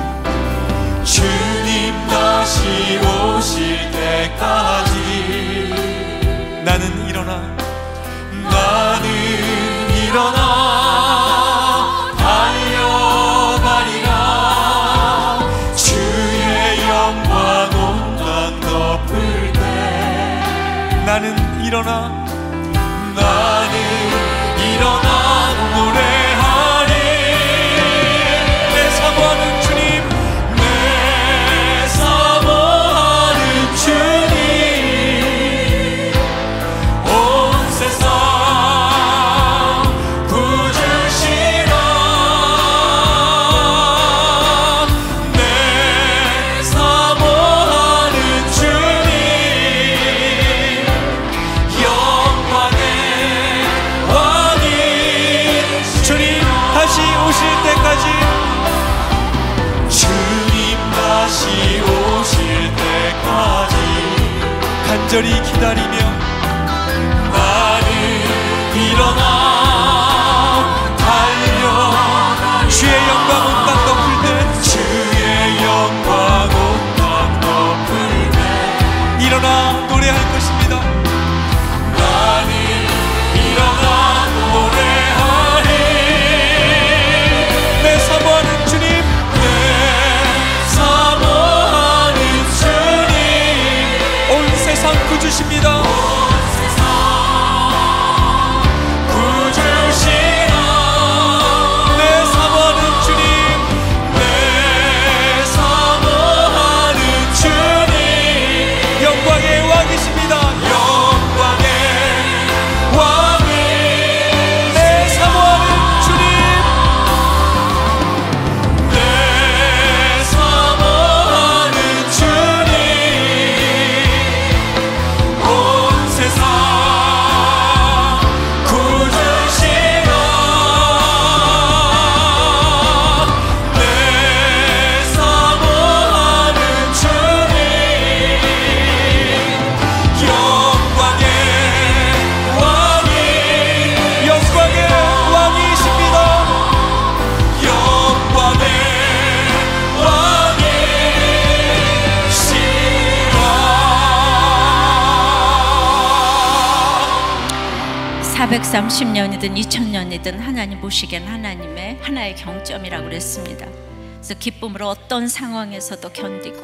주님 다시 오실 때까지 나는 일어나 달려가리라. 주의 영광 온 땅 덮을 때 나는 일어나 노래하리. 내 사모하는 주님, 내 사모하는 주님, 온 세상 구주시라. 내 사모하는 주님, 영광의 왕이 주님 다시 오실 때까지, 주님 다시 오실 때까지 간절히 기다리며 나는 일어나 달려. 주의 영광 온 땅 덮을 때, 주의 영광 온 땅 덮을 때 일어나 노래할 것입니다. 나는 일어나 노래하리. 내 사모하는 주님, 내 사모하는 주님, 온 세상 구주십니다. 온 세상 구주시라. 내 사모하는 주님, 내 사모하는 주님, 영광의 왕이십니다. 영광의 왕이. 내 사모하는 주님, 내 사모하는 주님, 온 430년이든 2000년이든 하나님 보시기엔 하나님의 하나의 경점이라고 그랬습니다. 그래서 기쁨으로 어떤 상황에서도 견디고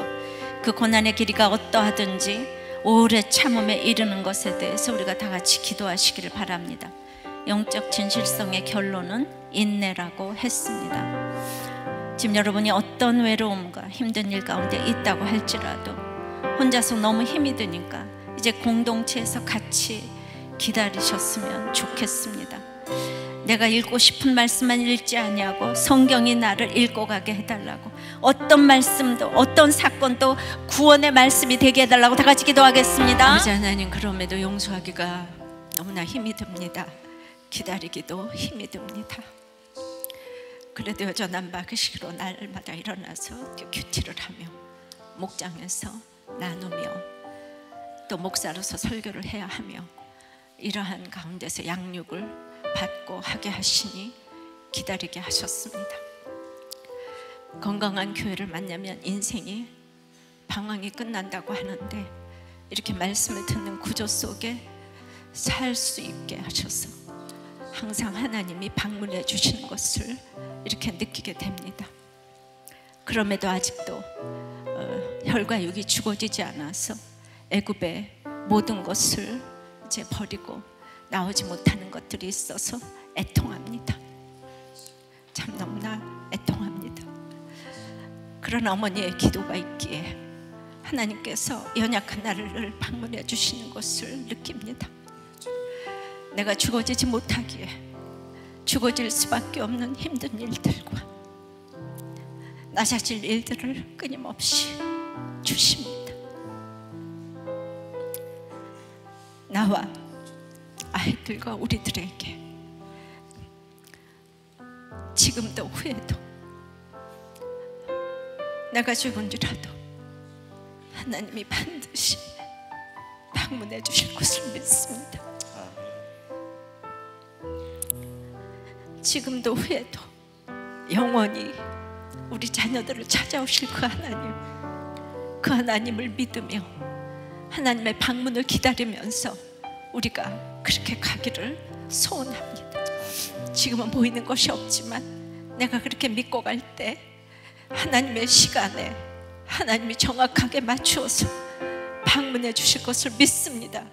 그 고난의 길이가 어떠하든지 오래 참음에 이르는 것에 대해서 우리가 다 같이 기도하시기를 바랍니다. 영적 진실성의 결론은 인내라고 했습니다. 지금 여러분이 어떤 외로움과 힘든 일 가운데 있다고 할지라도 혼자서 너무 힘이 드니까 이제 공동체에서 같이 기다리셨으면 좋겠습니다. 내가 읽고 싶은 말씀만 읽지 아니하고 성경이 나를 읽고 가게 해달라고, 어떤 말씀도 어떤 사건도 구원의 말씀이 되게 해달라고 다 같이 기도하겠습니다. 아버지 하나님, 그럼에도 용서하기가 너무나 힘이 듭니다. 기다리기도 힘이 듭니다. 그래도 여전한 박의식으로 날마다 일어나서 큐티를 하며 목장에서 나누며 또 목사로서 설교를 해야 하며 이러한 가운데서 양육을 받고 하게 하시니 기다리게 하셨습니다. 건강한 교회를 만나면 인생이 방황이 끝난다고 하는데 이렇게 말씀을 듣는 구조 속에 살 수 있게 하셔서 항상 하나님이 방문해 주시는 것을 이렇게 느끼게 됩니다. 그럼에도 아직도 혈과 육이 죽어지지 않아서 애굽의 모든 것을 이제 버리고 나오지 못하는 것들이 있어서 애통합니다. 참 너무나 애통합니다. 그런 어머니의 기도가 있기에 하나님께서 연약한 나를 방문해 주시는 것을 느낍니다. 내가 죽어지지 못하기에 죽어질 수밖에 없는 힘든 일들과 낮아질 일들을 끊임없이 주십니다. 나와 아이들과 우리들에게 지금도 후에도 내가 죽은지라도 하나님이 반드시 방문해 주실 것을 믿습니다. 지금도 후에도 영원히 우리 자녀들을 찾아오실 그 하나님을 믿으며 하나님의 방문을 기다리면서 우리가 그렇게 가기를 소원합니다. 지금은 보이는 것이 없지만 내가 그렇게 믿고 갈 때 하나님의 시간에 하나님이 정확하게 맞추어서 방문해 주실 것을 믿습니다.